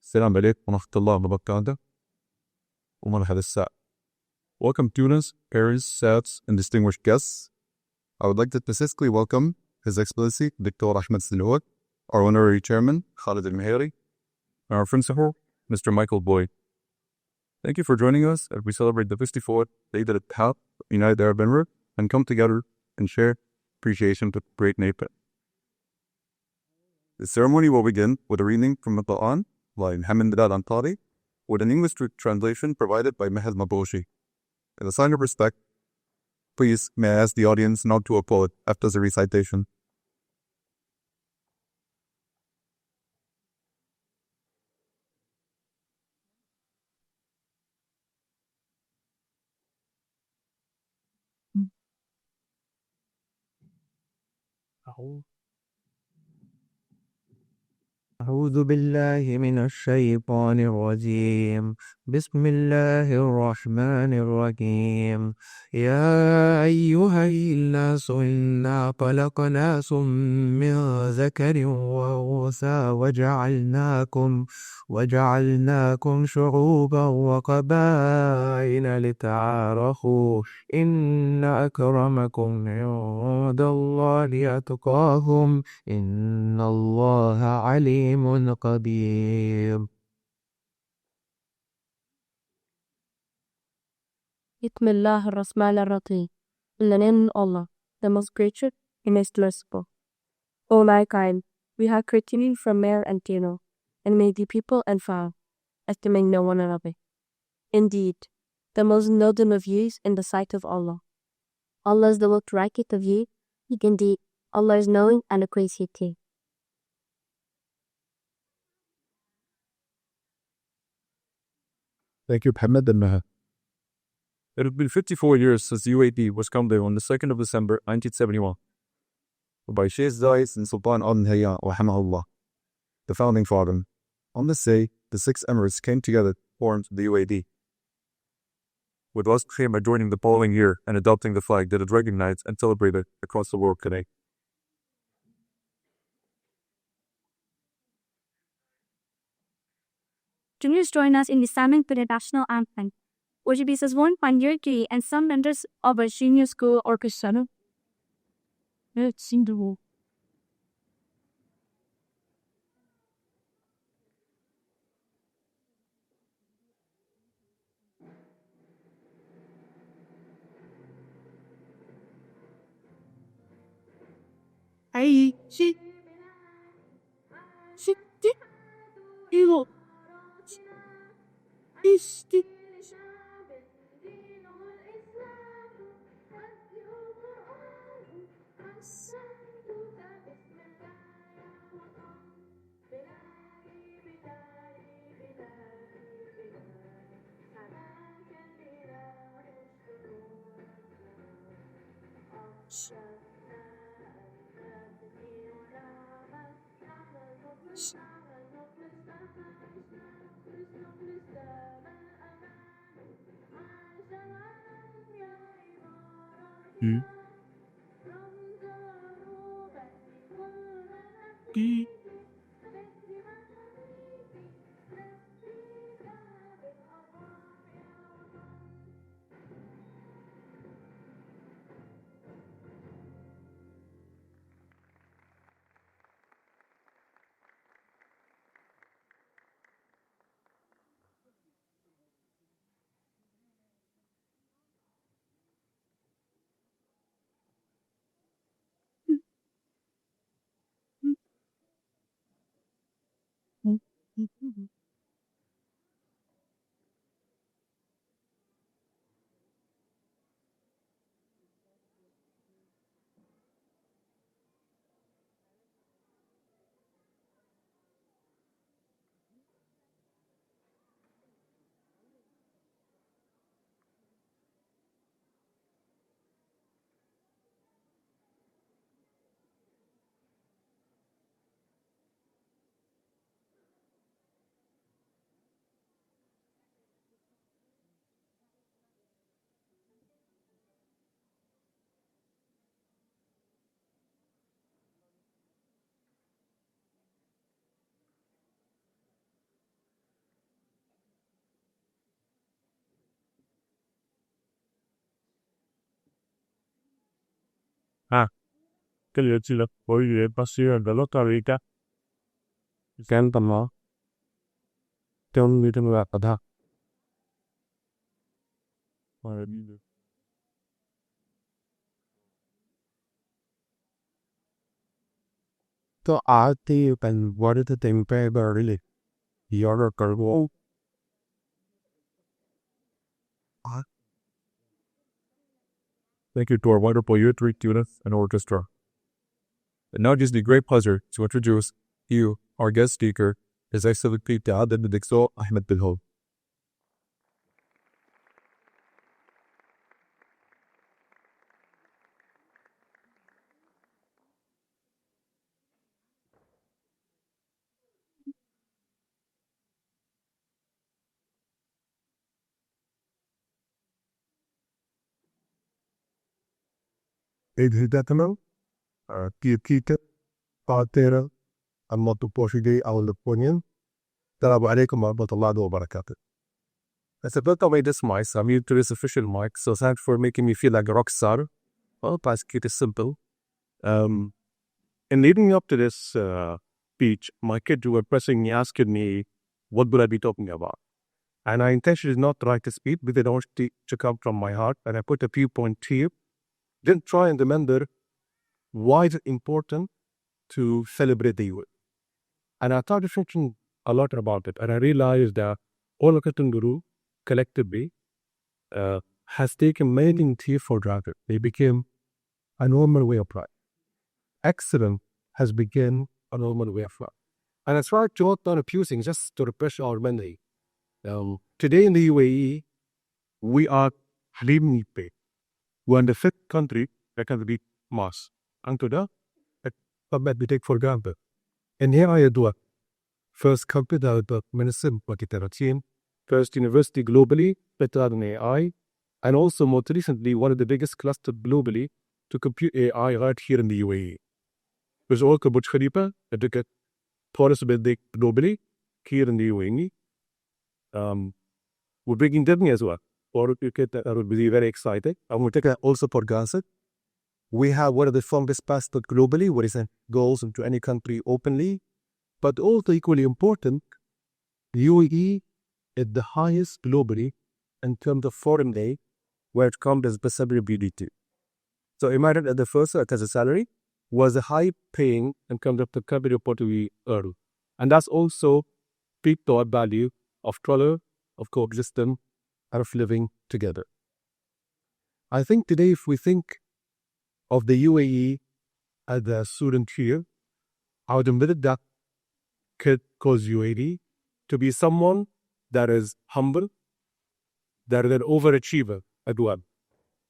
السلام عليكم ورحمة الله وبركاته. ومرحبا الساعة. Welcome students, parents, staffs, and distinguished guests. I would like to specifically welcome His Excellency Dr. Ahmed Silhouat, our honorary chairman, Khalid Al-Meheri, and our principal, Mr. Michael Boyd. Thank you for joining us as we celebrate the 54th Eid al-Etihad, United Arab Emirates, and come together and share appreciation to great nation. The ceremony will begin with a reading from the Quran by Muhammad Bilal Antari, with an English translation provided by Mehed Maboshi. As a sign of respect, please may I ask the audience not to applaud after the recitation. أعوذ بالله من الشيطان الرجيم. بسم الله الرحمن الرحيم. يا أيها الناس إنا خلقناكم من ذكر وأنثى وجعلناكم شعوبا وقبائل لتعارفوا إن أكرمكم عند الله أتقاكم إن الله عليم قدير. Bismillah ar-Rahman ar-Rahim. In the name of Allah, the most gracious and most merciful. O mankind, we have created you from male and female, and made you people and fowl, estimating no one another. Indeed, the most noble of you is in the sight of Allah. Allah is the most righteous of you. Indeed, Allah is knowing and appreciative. Thank you, Muhammad and Mehed. It has been 54 years since the UAE was founded on the 2nd of December 1971 by Sheikh Zayed bin Sultan Al Nahyan, rahimahullah, the founding father. On this day, the 6 emirates came together to form the UAE, with us came joining the following year and adopting the flag that is recognized and celebrated across the world today. Juniors join us in the Islamic national anthem, which is one Panjurki and some members of a junior school orchestra. It's in the wall. Hey, she, you is the Cái liệu chỉ là bởi vì bác sĩ là đó ta lý cả. Cái tầm đó. Trong như trong là thật. तो आती and what is the temperature really? Your carbo. Thank you to our wonderful youth unit and orchestra. And now it gives me great pleasure to introduce you, our guest speaker, His Excellency Etihad Ahmed Bilhol. Evidentemente, كيف قاتل الموتو بوشيدي أو البونين. السلام عليكم ورحمة الله وبركاته. As I built away this mic, I'm used to this official mic, so thanks for making me feel like a rock star. Well, basically, it is simple. In leading up to this speech, my kids were pressing me, asking me, what would I be talking about? And I intentionally did not write a speech, but they don't to come from my heart, and I put a few points here. Then try and remember why is it important to celebrate the youth. And I started thinking a lot about it, and I realized that all of Katunguru collectively has taken many things here for granted. They became a normal way of life. Excellence has become a normal way of life. And I tried to jot down a few things just to refresh our memory. Today in the UAE, we are living pay. We're in the fifth country that can be mass. And to that, we take for granted. And here I do it. First company that medicine, first university globally, better than AI, and also more recently, one of the biggest clusters globally to compute AI right here in the UAE. There's also Burj Khalifa, that took a tallest building globally here in the UAE. We're bringing Disney as well. Or you get that would be very exciting. And we'll take that also for granted. We have one of the strongest passports globally, where it goes into any country openly. But also equally important, UAE is the highest globally in terms of foreign aid, where it comes as BD2. So imagine that the first as a salary was a high paying in terms of the capital what we earn. And that's also peak to our value of color, of coexistence, and of living together. I think today, if we think of the UAE as a student here, I would admit that could cause UAE to be someone that is humble, that is an overachiever as well.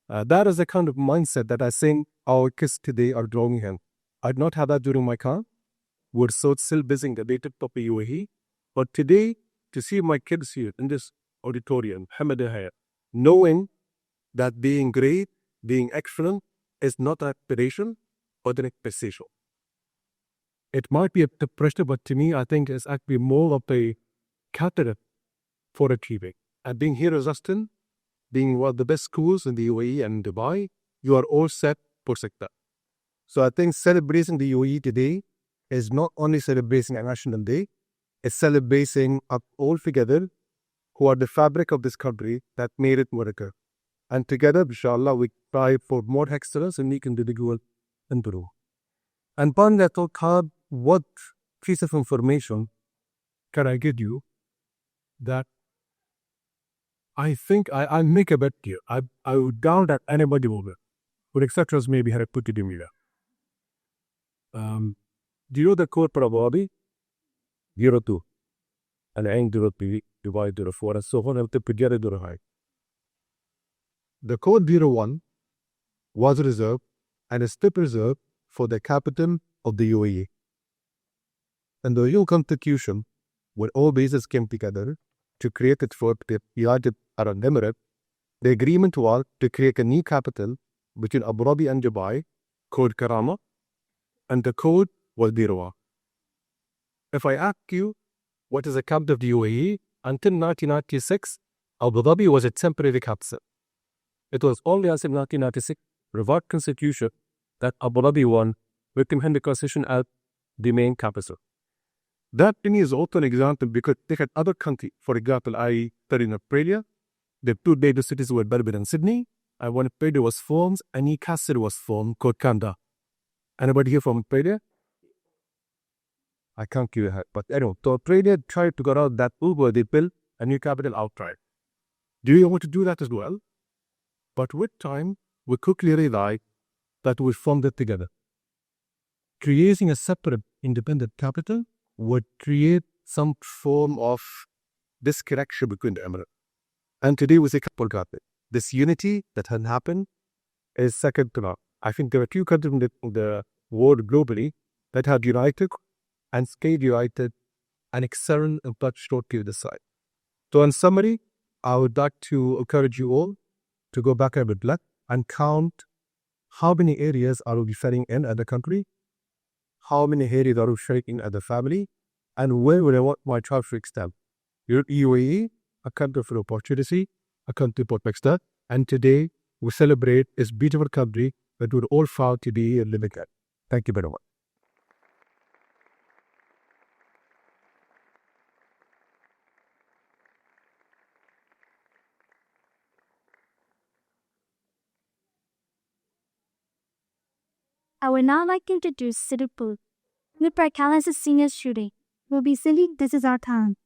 That is the kind of mindset that I think our kids today are drawing in. I did not have that during my time. We're so still busy the data top of UAE. But today, to see my kids here in this auditorium, knowing that being great, being excellent, is not an aspiration, but an expectation. It might be a pressure, but to me, I think it's actually more of a catalyst for achieving. And being here as Austin, being one of the best schools in the UAE and Dubai, you are all set for success. So I think celebrating the UAE today is not only celebrating a national day, it's celebrating us all together who are the fabric of this country that made it work. And together, inshallah, we try for more excellence in each individual in Peru. And upon that, what piece of information can I get you that I think I'll make a bet here. I would doubt that anybody will win. With exceptions, maybe had put it in here. Do you know the code for Abu Dhabi? 02. And I ain't 03 divided 04 and so on. I'll put together the high. The code 01 was reserved and is still reserved for the capital of the UAE. And the new constitution, when all bases came together to create it for the United Arab Emirates, the agreement was to create a new capital between Abu Dhabi and Dubai, called Karama, and the code was Dirwa. If I ask you what is the capital of the UAE, until 1996, Abu Dhabi was a temporary capital. It was only until 1996 revised constitution that Abu Dhabi won, making the constitution as the main capital. That to me is also an example because they had other countries. For example, I studied in Australia. The two major cities were Melbourne and Sydney. And when Australia was formed, a new castle was formed called Kanda. Anybody here from Australia? I can't give you a head. But anyway, so Australia tried to get out that Uber, they built a new capital outright. Do you want to do that as well? But with time, we quickly realized that we formed it together. Creating a separate independent capital would create some form of disconnection between the Emirates. And today we say couple got it. This unity that had happened is second to none. I think there are few countries in the world globally that have united and stayed united and excelled in such short period of time. So in summary, I would like to encourage you all to go back a bit and count how many areas are we sharing in at the country, how many areas are we sharing in at the family, and where would I want my child to extend. You're UAE, a country for opportunity, a country for Pakistan, and today we celebrate this beautiful country that we're all proud to be living in. Thank you very much. I would now like to introduce Sidipul, with Parkalas' senior student. We'll be singing This Is Our Time.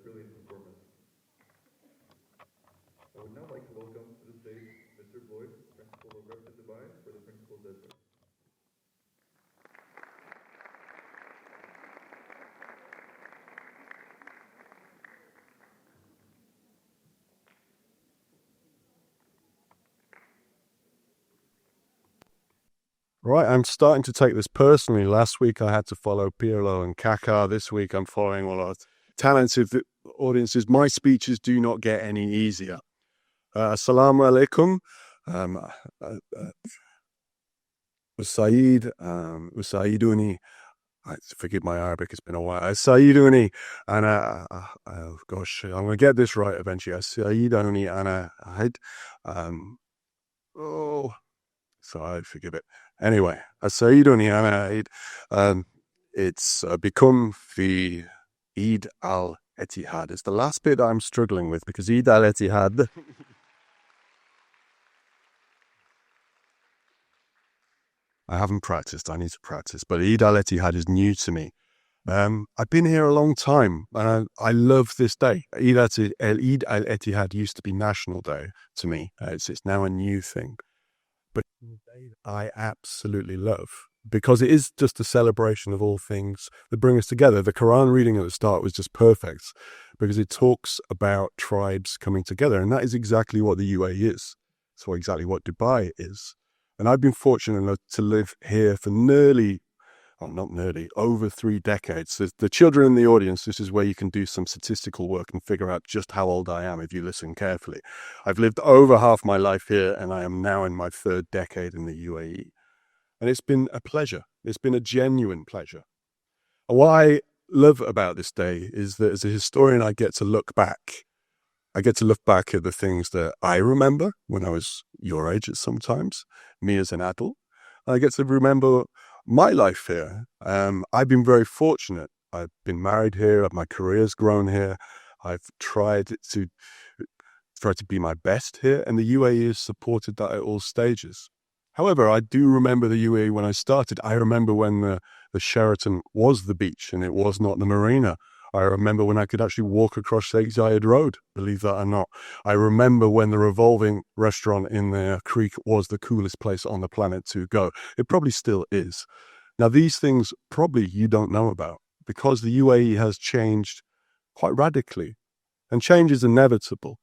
brilliant performance. I would now like to welcome to the stage Mr. Boyd, Principal of Repton Dubai, for the Principal's address. Right, I'm starting to take this personally. Last week I had to follow Pirlo and Kaká. This week I'm following all our talented audiences. My speeches do not get any easier. Assalamu alaikum. Usaiduni. Forgive my Arabic, it's been a while. Usaiduni. And, gosh, I'm going to get this right eventually. Usaiduni ana ahid. Sorry, forgive it. Anyway, Usaiduni ana ahid. It's become the Eid al-Etihad. It's the last bit I'm struggling with because Eid al-Etihad... I haven't practiced. I need to practice. But Eid al-Etihad is new to me. I've been here a long time, and I love this day. Eid al-Etihad used to be National Day to me. It's now a new thing. But I absolutely love, because it is just a celebration of all things that bring us together. The Quran reading at the start was just perfect, because it talks about tribes coming together, and that is exactly what the UAE is. It's exactly what Dubai is. And I've been fortunate enough to live here for over 3 decades. The children in the audience, this is where you can do some statistical work and figure out just how old I am if you listen carefully. I've lived over half my life here, and I am now in my 3rd decade in the UAE. And it's been a pleasure. It's been a genuine pleasure. And what I love about this day is that as a historian, I get to look back. I get to look back at the things that I remember when I was your age at sometimes, me as an adult. I get to remember my life here. I've been very fortunate. I've been married here. My career's grown here. I've tried to be my best here, and the UAE has supported that at all stages. However, I do remember the UAE when I started. I remember when the Sheraton was the beach and it was not the marina. I remember when I could actually walk across Sheikh Zayed Road, believe that or not. I remember when the revolving restaurant in the creek was the coolest place on the planet to go. It probably still is. Now, these things probably you don't know about, because the UAE has changed quite radically. And change is inevitable.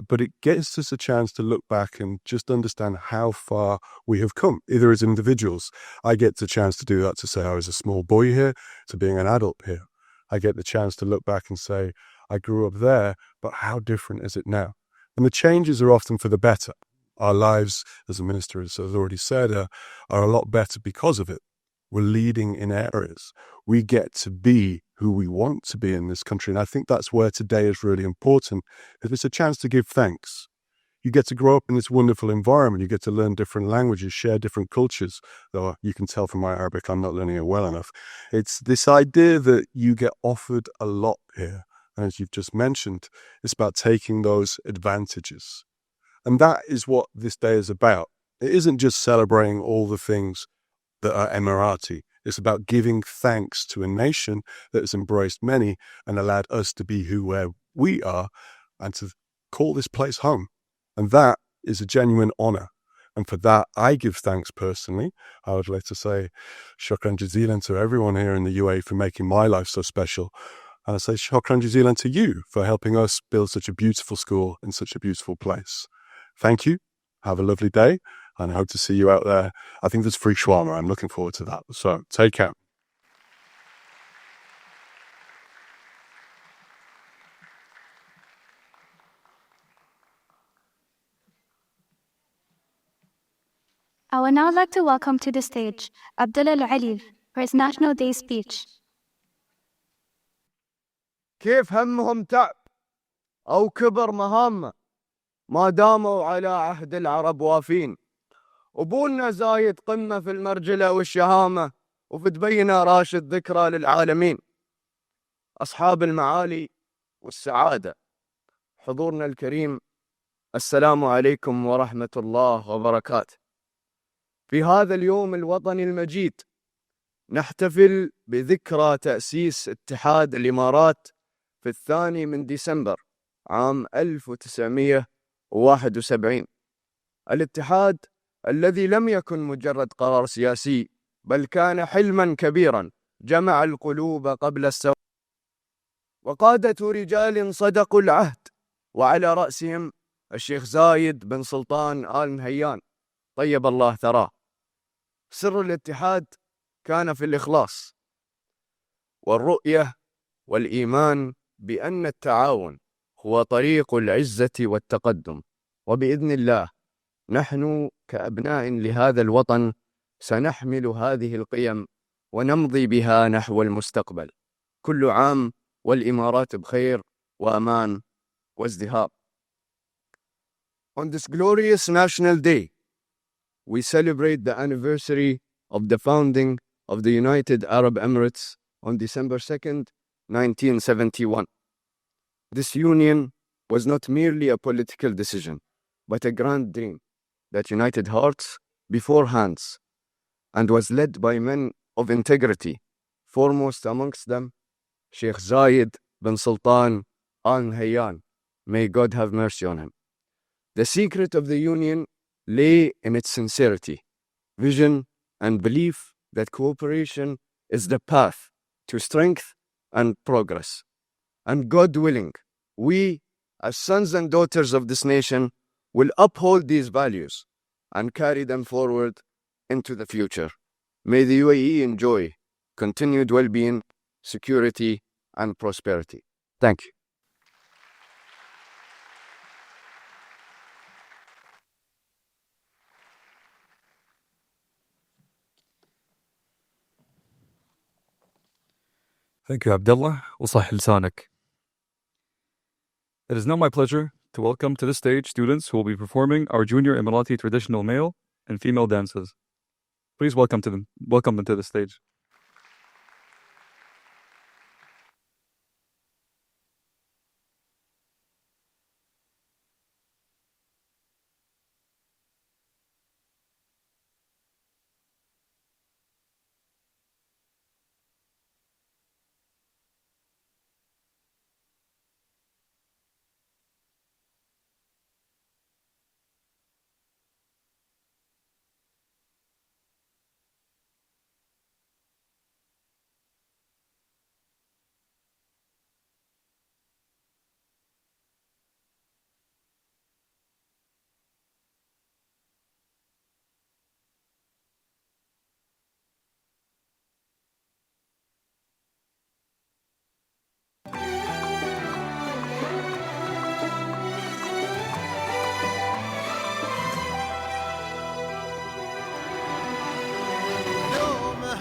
But it gives us a chance to look back and just understand how far we have come, either as individuals. I get the chance to do that, to say I was a small boy here, to being an adult here. I get the chance to look back and say, I grew up there, but how different is it now? And the changes are often for the better. Our lives, as the minister has already said, are a lot better because of it. We're leading in areas. We get to be who we want to be in this country. And I think that's where today is really important. If it's a chance to give thanks. You get to grow up in this wonderful environment. You get to learn different languages, share different cultures. Though you can tell from my Arabic, I'm not learning it well enough. It's this idea that you get offered a lot here. And as you've just mentioned, it's about taking those advantages. And that is what this day is about. It isn't just celebrating all the things that are Emirati. It's about giving thanks to a nation that has embraced many and allowed us to be where we are and to call this place home. And that is a genuine honor. And for that, I give thanks personally. I would like to say shukran jazilan to everyone here in the UAE for making my life so special. And I say shukran jazilan to you for helping us build such a beautiful school in such a beautiful place. Thank you. Have a lovely day. And I hope to see you out there. I think there's free shawarma. I'm looking forward to that. So take care. I would now like to welcome to the stage Abdullah Al-Ali for his National Day speech. كيف همهم تعب أو كبر مهامه ما داموا على عهد العرب وافين. أبونا زايد قمة في المرجلة والشهامة وفي دبينا راشد ذكرى للعالمين. أصحاب المعالي والسعادة، حضورنا الكريم، السلام عليكم ورحمة الله وبركاته. في هذا اليوم الوطني المجيد نحتفل بذكرى تأسيس اتحاد الإمارات في 2 ديسمبر عام 1971. الاتحاد الذي لم يكن مجرد قرار سياسي بل كان حلما كبيرا جمع القلوب قبل السواد وقادة رجال صدقوا العهد، وعلى رأسهم الشيخ زايد بن سلطان آل نهيان طيب الله ثراه. سر الاتحاد كان في الإخلاص والرؤية والإيمان بأن التعاون هو طريق العزة والتقدم، وبإذن الله نحن كأبناء لهذا الوطن سنحمل هذه القيم ونمضي بها نحو المستقبل. كل عام والإمارات بخير وأمان وازدهار. On this glorious National Day, we celebrate the anniversary of the founding of the United Arab Emirates on December 2nd, 1971. This union was not merely a political decision, but a grand dream that united hearts before hands and was led by men of integrity, foremost amongst them Sheikh Zayed bin Sultan Al Nahyan. May God have mercy on him. The secret of the union lay in its sincerity, vision, and belief that cooperation is the path to strength and progress. And God willing, we, as sons and daughters of this nation, will uphold these values and carry them forward into the future. May the UAE enjoy continued well-being, security, and prosperity. Thank you. Thank you, Abdullah. وصح لسانك. It is now my pleasure to welcome to the stage students who will be performing our junior Emirati traditional male and female dances. Please welcome them to the stage.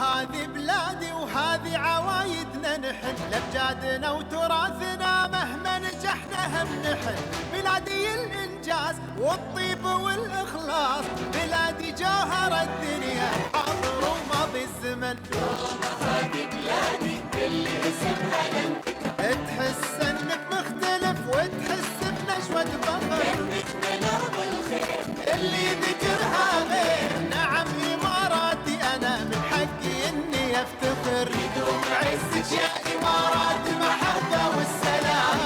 هذه بلادي وهذه عوايدنا نحن، لأمجادنا وتراثنا مهما نجحنا هم نحن. بلادي الإنجاز والطيب والإخلاص، بلادي جوهر الدنيا حاضر وماضي الزمن. هذه بلادي اللي اسمها ننتكب، تحس انك مختلف وتحس بنشوة فخر. جنتنا أرض الخير اللي ذكرها غير. نعم إماراتي أنا من حقي إني أفتخر. يدوم عزك يا إمارات المحبة والسلام.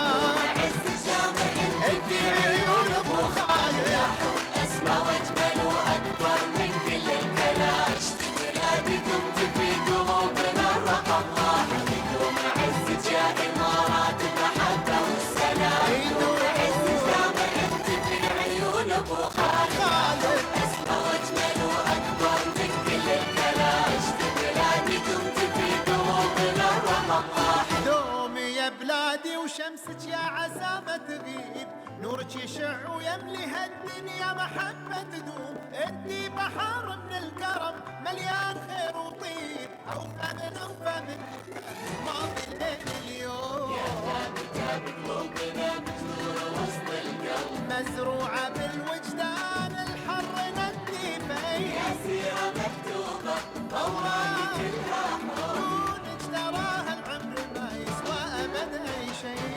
عزك جامع انتي عيون أبو خالد، يا حب أسمى وأجمل وأكبر من كل الكلام. بلادكم تبي قلوبنا الرقم واحد. يدوم عزك يا إمارات المحبة والسلام. يدوم عزك جامع انتي عيون أبو خالد، أسمى وأجمل وأكبر من كل الكلام. بلادكم تبي قلوبنا الرقم واحد. دومي يا بلادي وشمسك يا عسى ما تغيب، نورك يشع ويملي هالدنيا محبة تدوم. انتي بحر من الكرم مليان خير وطيب، اوفى من ماضي الليل اليوم. يا ثابتة بقلوبنا مجذورة وسط القلب، مزروعة بالوجدان الحر نديفي. يا سيرة مكتوبة أوراق كلها حب، دونك تراها العمر ما يسوى أبد أي شيء.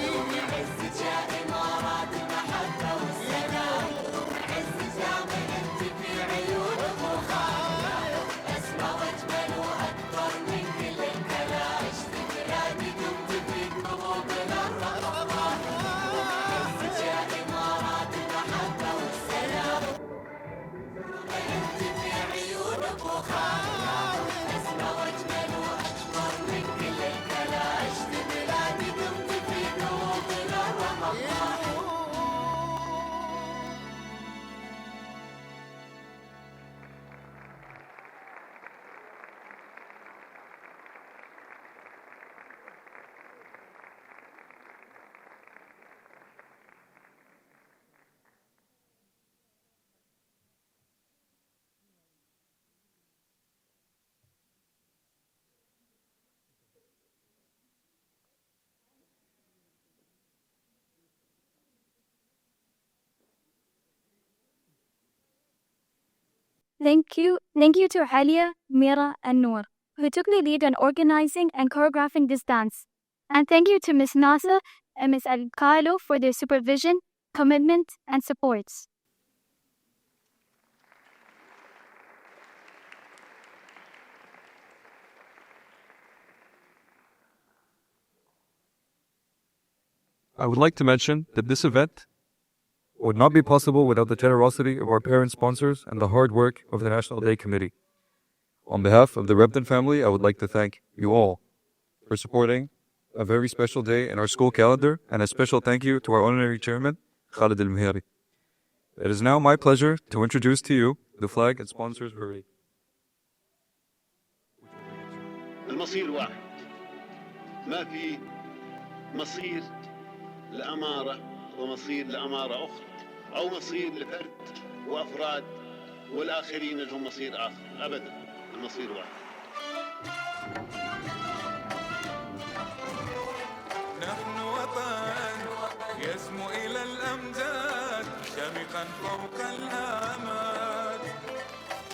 يوم عزك يا إمارات المحبة والسلام. عز جامع انت في عيون أبو خالد، أسمى وأجمل وأكبر من كل الكلام. بلادي Thank you to Halia, Mira, and Noor, who took the lead in organizing and choreographing this dance. And thank you to Ms. Nasser and Ms. Al-Khailo for their supervision, commitment, and support. I would like to mention that this event would not be possible without the generosity of our parent sponsors and the hard work of the National Day Committee. On behalf of the Repton family, I would like to thank you all for supporting a very special day in our school calendar, and a special thank you to our honorary chairman, Khalid Al-Mihari. It is now my pleasure to introduce to you the flag and sponsors parade. المصير واحد، ما في مصير لأمارة ومصير لأمارة أخرى، أو مصير لفرد وأفراد والآخرين لهم مصير آخر، أبدا، المصير واحد. نحن وطن يسمو إلى الأمجاد شامخا فوق الآمال.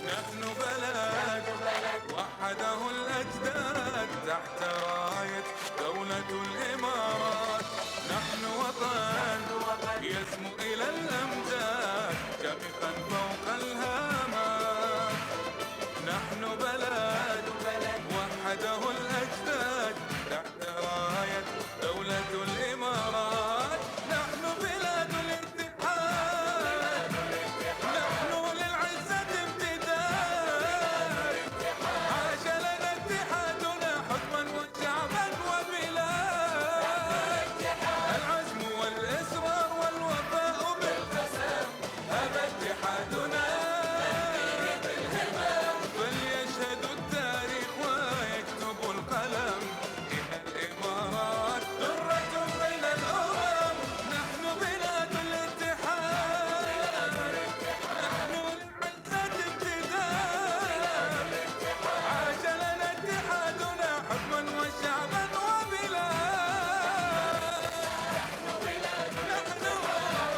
نحن بلد وحده الأجداد تحت راية دولة الإمارات. نحن وطن يسمو إلى الأمجاد شامخا فوق الهامات. نحن بلد وحده الأجداد تحت راية دولة الإمارات. نحن بلاد الاتحاد، نحن للعزة امتداد. عاش لنا اتحادنا حكما وشعبا وبلاد. العزم والإصرار والوفاء بالقسم هذا اتحادنا. فليشهد التاريخ ويكتب القلم إن الإمارات درة بين الأمم. نحن بلاد الاتحاد، نحن للعزة امتداد. عاش لنا اتحادنا حكما وشعبا وبلاد. نحن بلاد الاتحاد،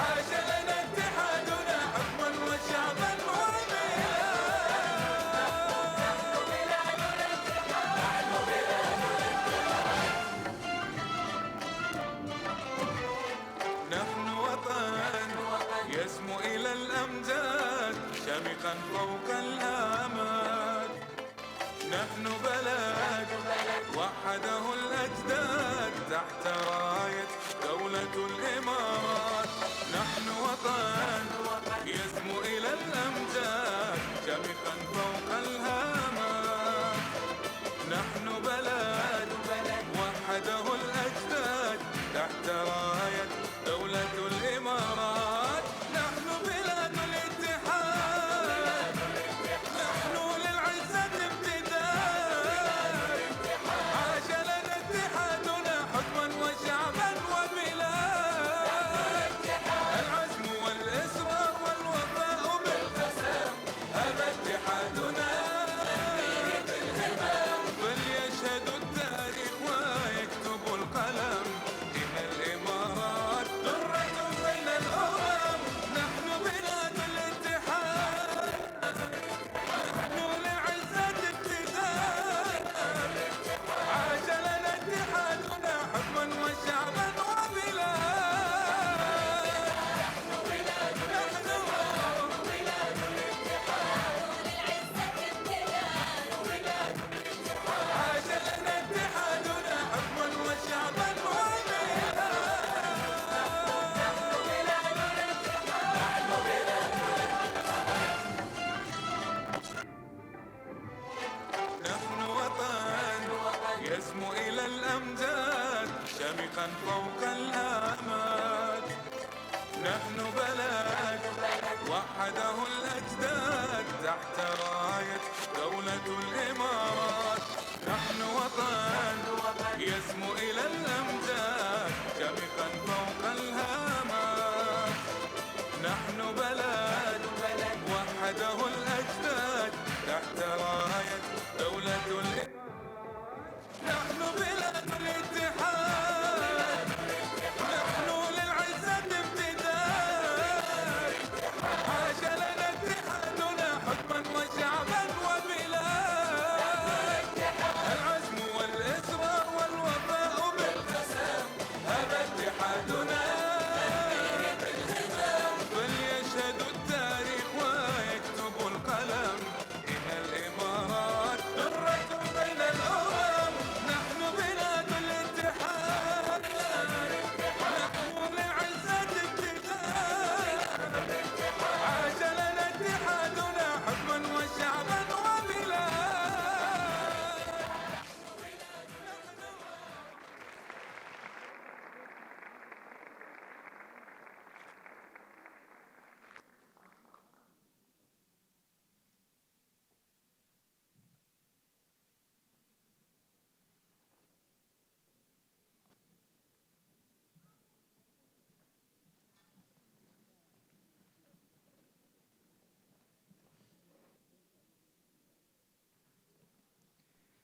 عاش لنا اتحادنا حكما وشعبا نحن وطن يسمو إلى الأمجاد شامخا فوق الآمال. نحن بلد وحده الأجداد تحت راية دولة الإمارات. نحن وطن يسمو إلى الأمجاد شامخا فوق الهامات. نحن بلد وحده الأجداد تحت راية دولة الإمارات. نحن بلاد الاتحاد، نحن للعزة امتداد. عاش لنا اتحادنا حكما وشعبا وبلاد. العزم والإصرار والوفاء بالقسم هذا اتحادنا. فليشهد التاريخ ويكتب القلم إن الإمارات درة بين الأمم. نحن بلاد الاتحاد، نحن للعزة امتداد. عاش لنا اتحادنا حكما وشعبا وبلاد. نحن بلاد عاش لنا اتحادنا حكما وشعبا نحن وطن يسمو إلى الأمجاد شامخا فوق الآمال. نحن بلد وحده الأجداد تحت راية دولة الإمارات. نحن وطن يسمو إلى الأمجاد شامخا فوق الهامات. نحن بلد وحده الأجداد تحت راية دولة الإمارات. نحن بلاد الاتحاد، نحن للعزة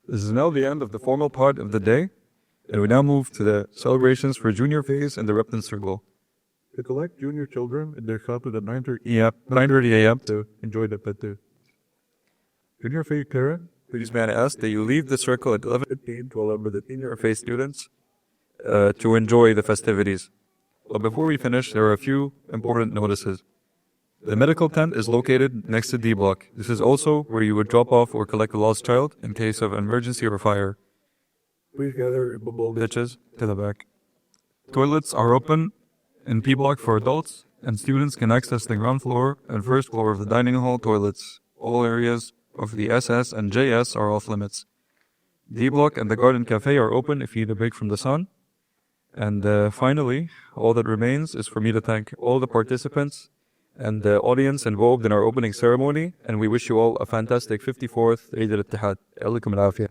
This is now the end of the formal part of the day, and we now move to the celebrations for junior phase in the Repton Circle. To collect junior children in their classes at 9:30 a.m. to enjoy the pet. Junior phase parent, Please may I ask that you leave the circle at 11:15 to allow the senior phase students to enjoy the festivities. But before we finish, there are a few important notices. The medical tent is located next to D block. This is also where you would drop off or collect a lost child in case of emergency or fire. Please gather your bubble ditches to the back. Toilets are open in P block for adults, and students can access the ground floor and first floor of the dining hall toilets. All areas of the SS and JS are off limits. D block and the garden cafe are open if you need a break from the sun. And finally, all that remains is for me to thank all the participants and the audience involved in our opening ceremony, and we wish you all a fantastic 54th Eid al-Ittihad. Alaikum al-Afiyah.